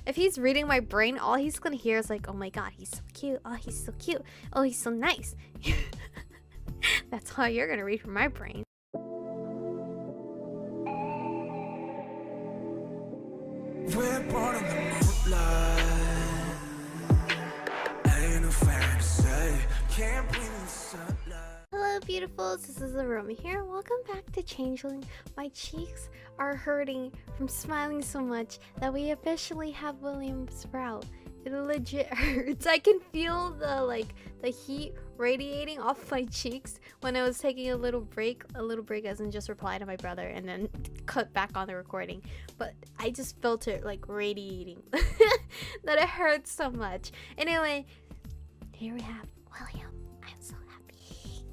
If he's reading my brain, all he's gonna hear is like, oh my god, he's so cute. Oh, he's so cute. Oh, he's so nice. That's how you're gonna read from my brain. We're born in the moonlight. Ain't no fantasy. Can't breathe in the sunlight. Hello beautifuls, this is Aromie here. Welcome back to Changeling. My cheeks are hurting from smiling so much that we officially have William Sprout. It legit hurts. I can feel the heat radiating off my cheeks when I was taking a little break as in just reply to my brother and then cut back on the recording. But I just felt it like radiating that it hurts so much. Anyway, here we have William. I'm so happy.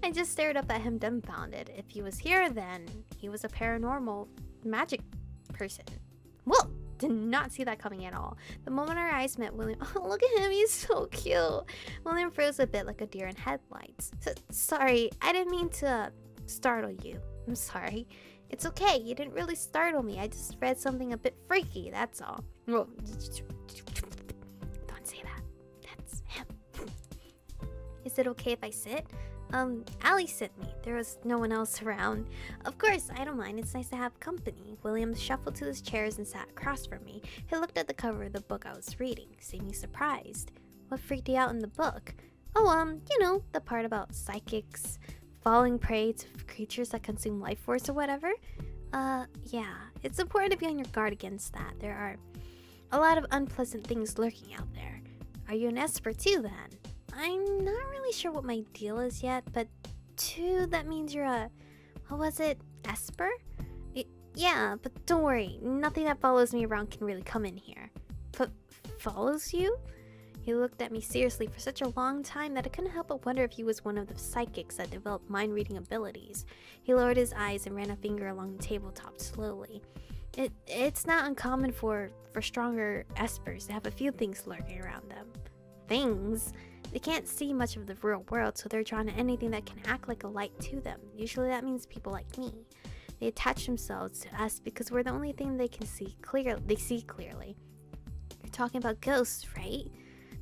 I just stared up at him dumbfounded. If he was here, then he was a paranormal magic person. Whoa! Did not see that coming at all. The moment our eyes met, William... Oh, look at him. He's so cute. William froze a bit like a deer in headlights. Sorry, I didn't mean to startle you. I'm sorry. It's okay. You didn't really startle me. I just read something a bit freaky, that's all. Whoa. Don't say that. That's him. Is it okay if I sit? Ali sent me. There was no one else around. Of course, I don't mind. It's nice to have company. William shuffled to his chairs and sat across from me. He looked at the cover of the book I was reading, seeming surprised. What freaked you out in the book? Oh, you know, the part about psychics falling prey to creatures that consume life force or whatever. Yeah. It's important to be on your guard against that. There are a lot of unpleasant things lurking out there. Are you an Esper too, then? I'm not really sure what my deal is yet, but 2, that means you're a... What was it? Esper? Yeah, but don't worry. Nothing that follows me around can really come in here. But follows you? He looked at me seriously for such a long time that I couldn't help but wonder if he was one of the psychics that developed mind-reading abilities. He lowered his eyes and ran a finger along the tabletop slowly. It's not uncommon for stronger Espers to have a few things lurking around them. Things? They can't see much of the real world, so they're drawn to anything that can act like a light to them. Usually that means people like me. They attach themselves to us because we're the only thing they can see clearly. They see clearly. You're talking about ghosts, right?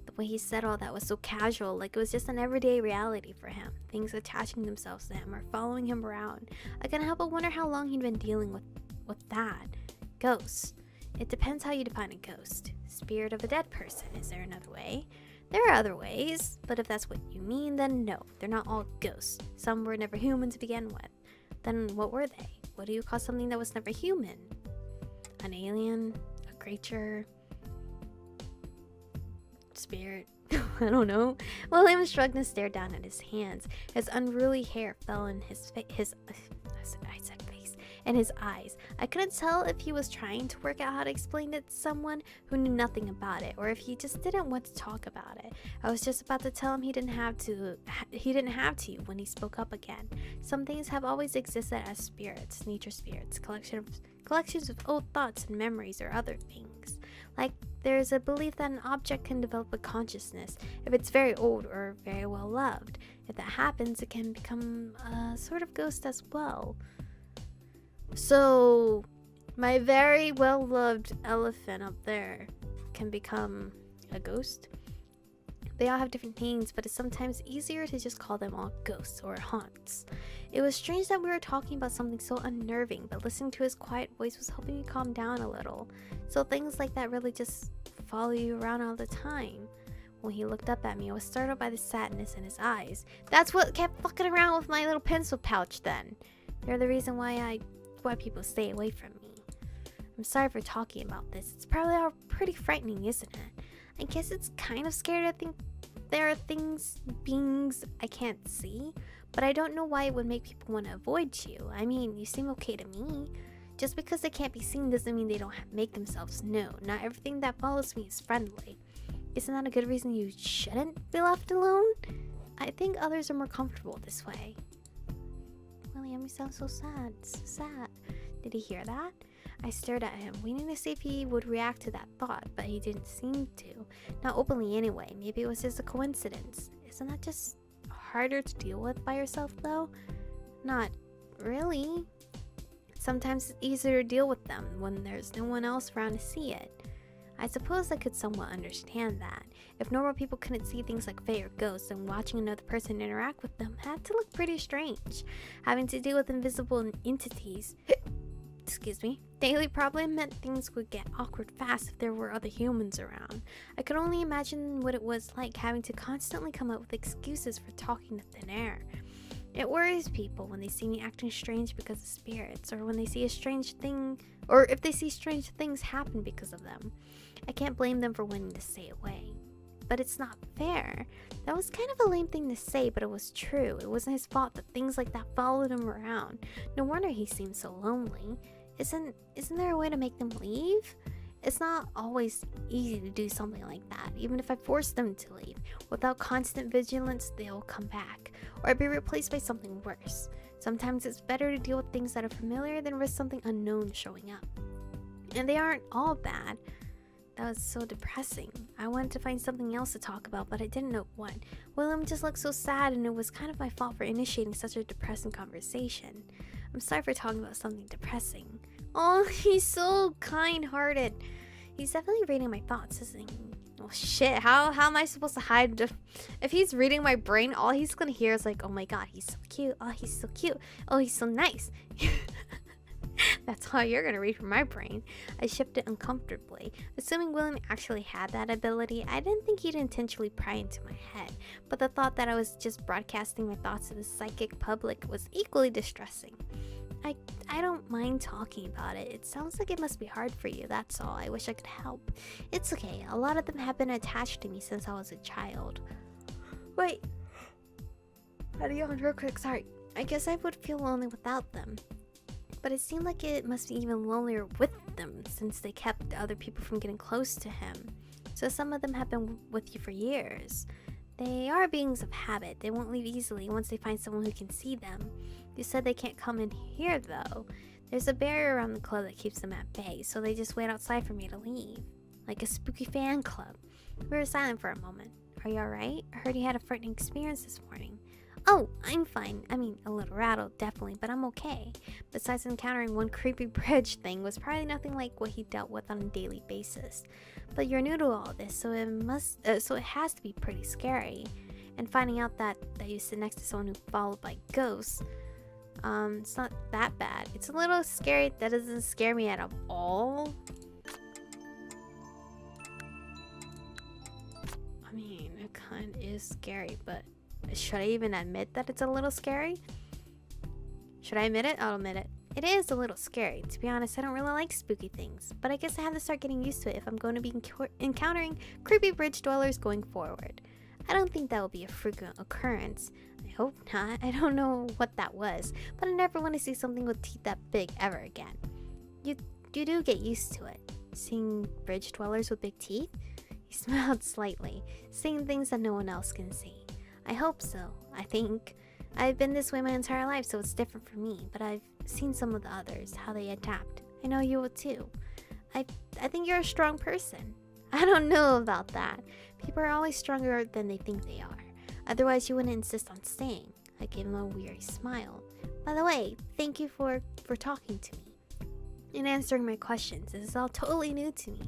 The way he said all that was so casual, like it was just an everyday reality for him. Things attaching themselves to him or following him around. I couldn't help but wonder how long he'd been dealing with that. Ghosts. It depends how you define a ghost. Spirit of a dead person. Is there another way? There are other ways, but if that's what you mean, then no, they're not all ghosts. Some were never human to begin with. Then what were they? What do you call something that was never human? An alien? A creature? Spirit? I don't know. William shrugged and stared down at his hands. His unruly hair fell in his and his eyes. I couldn't tell if he was trying to work out how to explain it to someone who knew nothing about it, or if he just didn't want to talk about it. I was just about to tell him he didn't have to when he spoke up again. Some things have always existed as spirits, nature spirits, collections of old thoughts and memories, or other things. Like, there's a belief that an object can develop a consciousness if it's very old or very well loved. If that happens, it can become a sort of ghost as well. So, my very well-loved elephant up there can become a ghost? They all have different names, but it's sometimes easier to just call them all ghosts or haunts. It was strange that we were talking about something so unnerving, but listening to his quiet voice was helping me calm down a little. So things like that really just follow you around all the time. When he looked up at me, I was startled by the sadness in his eyes. That's what kept fucking around with my little pencil pouch then. They're the reason why people stay away from me. I'm sorry for talking about this. It's probably all pretty frightening, isn't it? I guess it's kind of scary to think there are beings I can't see, but I don't know why it would make people want to avoid you. I mean, you seem okay to me. Just because they can't be seen doesn't mean they don't make themselves known. Not everything that follows me is friendly. Isn't that a good reason you shouldn't be left alone? I think others are more comfortable this way. William, you sound so sad. So sad. Did he hear that? I stared at him, waiting to see if he would react to that thought, but he didn't seem to. Not openly anyway. Maybe it was just a coincidence. Isn't that just harder to deal with by yourself, though? Not really. Sometimes it's easier to deal with them when there's no one else around to see it. I suppose I could somewhat understand that. If normal people couldn't see things like Fae or ghosts, then watching another person interact with them had to look pretty strange. Having to deal with invisible entities excuse me, daily probably meant things would get awkward fast if there were other humans around. I could only imagine what it was like having to constantly come up with excuses for talking to thin air. It worries people when they see me acting strange because of spirits, or when they see a strange thing, or if they see strange things happen because of them. I can't blame them for wanting to stay away. But it's not fair. That was kind of a lame thing to say, but it was true. It wasn't his fault that things like that followed him around. No wonder he seemed so lonely. Isn't there a way to make them leave? It's not always easy to do something like that. Even if I force them to leave, without constant vigilance, they'll come back, or be replaced by something worse. Sometimes it's better to deal with things that are familiar than risk something unknown showing up. And they aren't all bad. That was so depressing. I wanted to find something else to talk about, but I didn't know what. William just looked so sad, and it was kind of my fault for initiating such a depressing conversation. I'm sorry for talking about something depressing. Oh, he's so kind-hearted. He's definitely reading my thoughts, isn't he? Oh shit, how am I supposed to hide? If he's reading my brain, all he's gonna hear is like, oh my god, he's so cute. Oh, he's so cute. Oh, he's so nice. That's how you're gonna read from my brain. I shifted uncomfortably. Assuming William actually had that ability, I didn't think he'd intentionally pry into my head, but the thought that I was just broadcasting my thoughts to the psychic public was equally distressing. I don't mind talking about it. It sounds like it must be hard for you, that's all. I wish I could help. It's okay. A lot of them have been attached to me since I was a child. Wait. Had to yawn real quick, sorry. I guess I would feel lonely without them. But it seemed like it must be even lonelier with them, since they kept other people from getting close to him. So some of them have been with you for years. They are beings of habit. They won't leave easily once they find someone who can see them. You said they can't come in here, though. There's a barrier around the club that keeps them at bay, so they just wait outside for me to leave. Like a spooky fan club. We were silent for a moment. Are you alright? I heard you had a frightening experience this morning. Oh, I'm fine. I mean, a little rattled, definitely, but I'm okay. Besides encountering one creepy bridge thing was probably nothing like what he dealt with on a daily basis. But you're new to all this, so it has to be pretty scary. And finding out that you sit next to someone who's followed by ghosts, it's not that bad. It's a little scary. That doesn't scare me at all. I mean, it kind of is scary, but should I even admit that it's a little scary? Should I admit it? I'll admit it. It is a little scary. To be honest, I don't really like spooky things, but I guess I have to start getting used to it if I'm going to be encountering creepy bridge dwellers going forward. I don't think that will be a frequent occurrence. I hope not. I don't know what that was, but I never want to see something with teeth that big ever again. You do get used to it. Seeing bridge dwellers with big teeth? He smiled slightly, seeing things that no one else can see. I hope so. I think I've been this way my entire life, so it's different for me, but I've seen some of the others, how they adapt. I know you will too. I think you're a strong person. I don't know about that. People are always stronger than they think they are. Otherwise, you wouldn't insist on staying. I gave him a weary smile. By the way, thank you for talking to me and answering my questions. This is all totally new to me.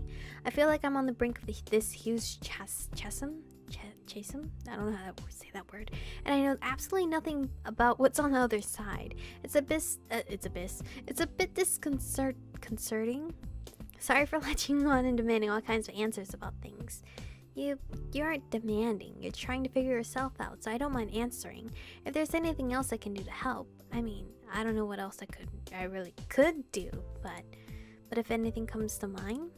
I feel like I'm on the brink of this huge chasm. I don't know how to say that word, and I know absolutely nothing about what's on the other side. It's a bit disconcerting. Sorry for latching on and demanding all kinds of answers about things. You aren't demanding. You're trying to figure yourself out, so I don't mind answering. If there's anything else I can do to help, I mean, I don't know what else I really could do, but if anything comes to mind.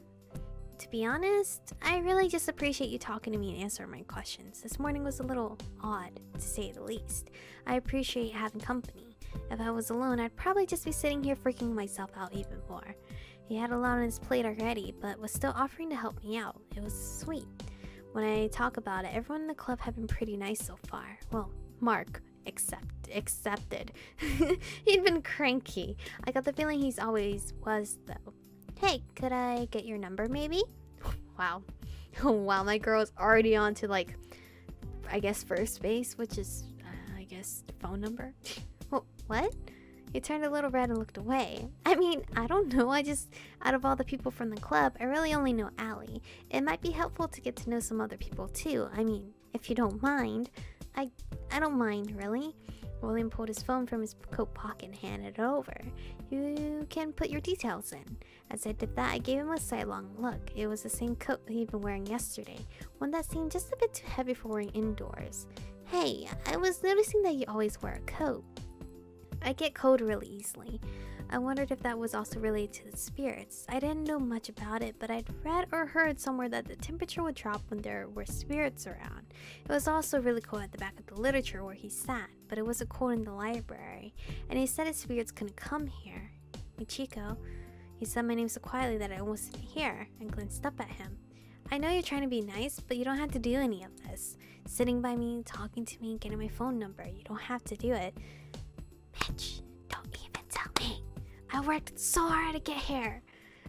To be honest, I really just appreciate you talking to me and answering my questions. This morning was a little odd, to say the least. I appreciate having company. If I was alone, I'd probably just be sitting here freaking myself out even more. He had a lot on his plate already, but was still offering to help me out. It was sweet. When I talk about it, everyone in the club had been pretty nice so far. Well, Mark accepted. He'd been cranky. I got the feeling he's always was, though. Hey, could I get your number maybe? Wow. Wow, my girl is already on to, like, I guess first base, which is, I guess, phone number. What? He turned a little red and looked away. I mean, I don't know. Out of all the people from the club, I really only know Allie. It might be helpful to get to know some other people too. I mean, if you don't mind. I don't mind, really. William pulled his phone from his coat pocket and handed it over. You can put your details in. As I did that, I gave him a sidelong look. It was the same coat he'd been wearing yesterday, one that seemed just a bit too heavy for wearing indoors. Hey, I was noticing that you always wear a coat. I get cold really easily. I wondered if that was also related to the spirits. I didn't know much about it, but I'd read or heard somewhere that the temperature would drop when there were spirits around. It was also really cold at the back of the literature where he sat, but it wasn't cold in the library, and he said his spirits couldn't come here. Hey Chico, he said my name so quietly that I almost didn't hear, and glanced up at him. I know you're trying to be nice, but you don't have to do any of this. Sitting by me, talking to me, getting my phone number, you don't have to do it. Bitch, don't even tell me. I worked so hard to get here.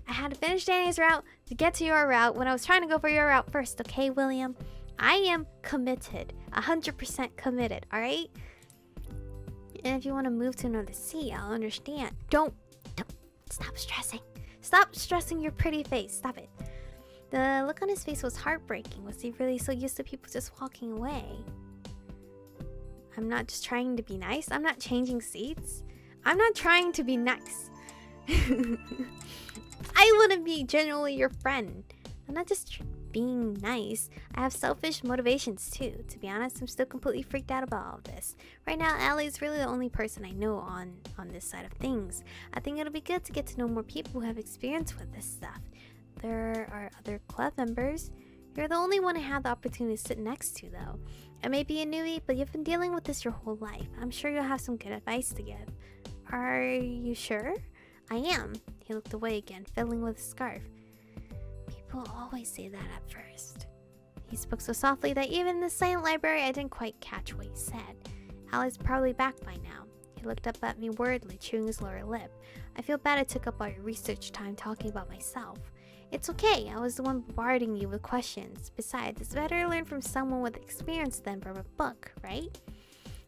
I had to finish Danny's route to get to your route when I was trying to go for your route first, okay, William? I am committed. 100% committed, alright? And if you want to move to another seat, I'll understand. Don't. Stop stressing. Stop stressing your pretty face. Stop it. The look on his face was heartbreaking. Was he really so used to people just walking away? I'm not just trying to be nice. I'm not changing seats. I'm not trying to be nice. I want to be genuinely your friend. I'm not just being nice. I have selfish motivations too. To be honest, I'm still completely freaked out about all this. Right now, Allie's really the only person I know on this side of things. I think it'll be good to get to know more people who have experience with this stuff. There are other club members. You're the only one I have the opportunity to sit next to though. I may be a newbie, but you've been dealing with this your whole life. I'm sure you'll have some good advice to give. Are you sure? I am. He looked away again, fiddling with his scarf. People always say that at first. He spoke so softly that even in the silent library I didn't quite catch what he said. Allie's probably back by now. He looked up at me worriedly, chewing his lower lip. I feel bad I took up all your research time talking about myself. It's okay, I was the one bombarding you with questions. Besides, it's better to learn from someone with experience than from a book, right?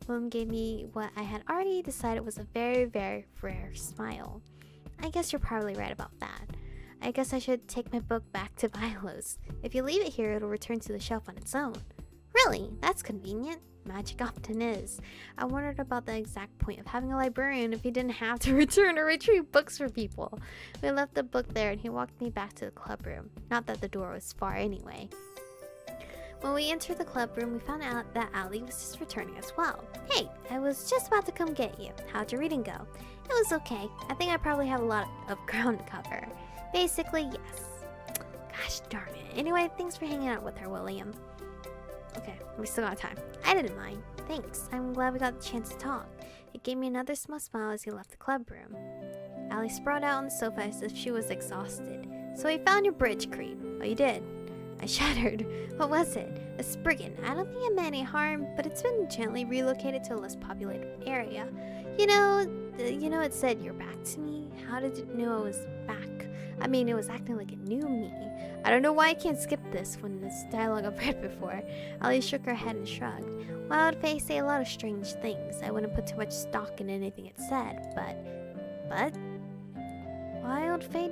William gave me what I had already decided was a very, very rare smile. I guess you're probably right about that. I guess I should take my book back to Vilo's. If you leave it here, it'll return to the shelf on its own. Really? That's convenient. Magic often is. I wondered about the exact point of having a librarian if he didn't have to return or retrieve books for people. We left the book there and he walked me back to the club room. Not that the door was far anyway. When we entered the club room, we found out that Allie was just returning as well. Hey, I was just about to come get you. How'd your reading go? It was okay. I think I probably have a lot of ground to cover. Basically, yes. Gosh darn it. Anyway, thanks for hanging out with her, William. Okay, we still got time. I didn't mind. Thanks. I'm glad we got the chance to talk. He gave me another small smile as he left the club room. Allie sprawled out on the sofa as if she was exhausted. So he found your bridge, creep. Oh, you did? I shuddered. What was it? A spriggan. I don't think it meant any harm, but it's been gently relocated to a less populated area. You know, it said you're back to me. How did it know I was back? I mean, it was acting like it knew me. I don't know why I can't skip this when this dialogue I've read before. Ali shook her head and shrugged. Wild Fae say a lot of strange things. I wouldn't put too much stock in anything it said, but Wild Fae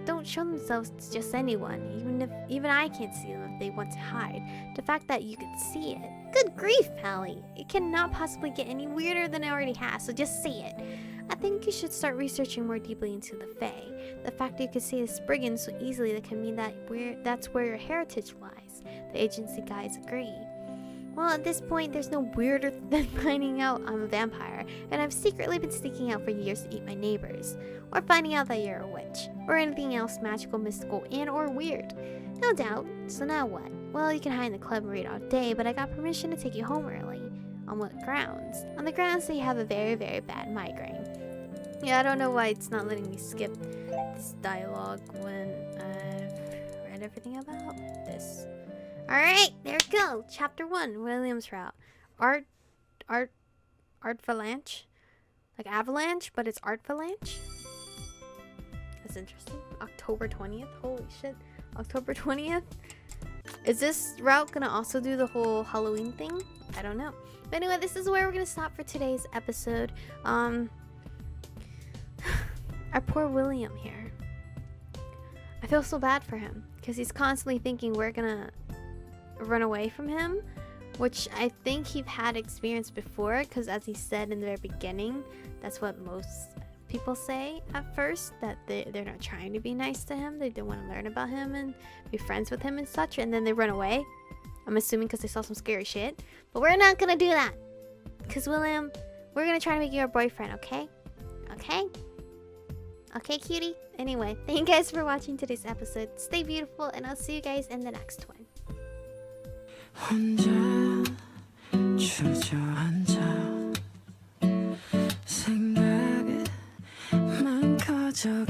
don't show themselves to just anyone, even I can't see them if they want to hide. The fact that you could see it. Good grief, Allie. It cannot possibly get any weirder than it already has, so just say it. I think you should start researching more deeply into the Fae. The fact that you can see the Spriggan so easily that can mean that that's where your heritage lies. The agency guys agree. Well, at this point, there's no weirder than finding out I'm a vampire, and I've secretly been sneaking out for years to eat my neighbors. Or finding out that you're a witch. Or anything else magical, mystical, and or weird. No doubt. So now what? Well, you can hide in the club and read all day, but I got permission to take you home early. On what grounds? On the grounds that you have a very, very bad migraine. Yeah, I don't know why it's not letting me skip this dialogue when I've read everything about this. Alright, there we go. Chapter 1, William's route. Art phalange? Like avalanche, but it's art phalange? That's interesting. October 20th? Holy shit. October 20th? Is this route gonna also do the whole Halloween thing? I don't know. But anyway, this is where we're gonna stop for today's episode. Our poor William here. I feel so bad for him because he's constantly thinking we're gonna run away from him, which I think he've had experience before, because as he said in the very beginning, that's what most people say at first, that they're not trying to be nice to him, they don't want to learn about him and be friends with him and such, and then they run away. I'm assuming because they saw some scary shit. But we're not gonna do that, because William, we're gonna try to make you our boyfriend, okay? Okay? Okay, cutie? Anyway, thank you guys for watching today's episode. Stay beautiful, and I'll see you guys in the next one. 혼자 주저앉아 생각에만 커져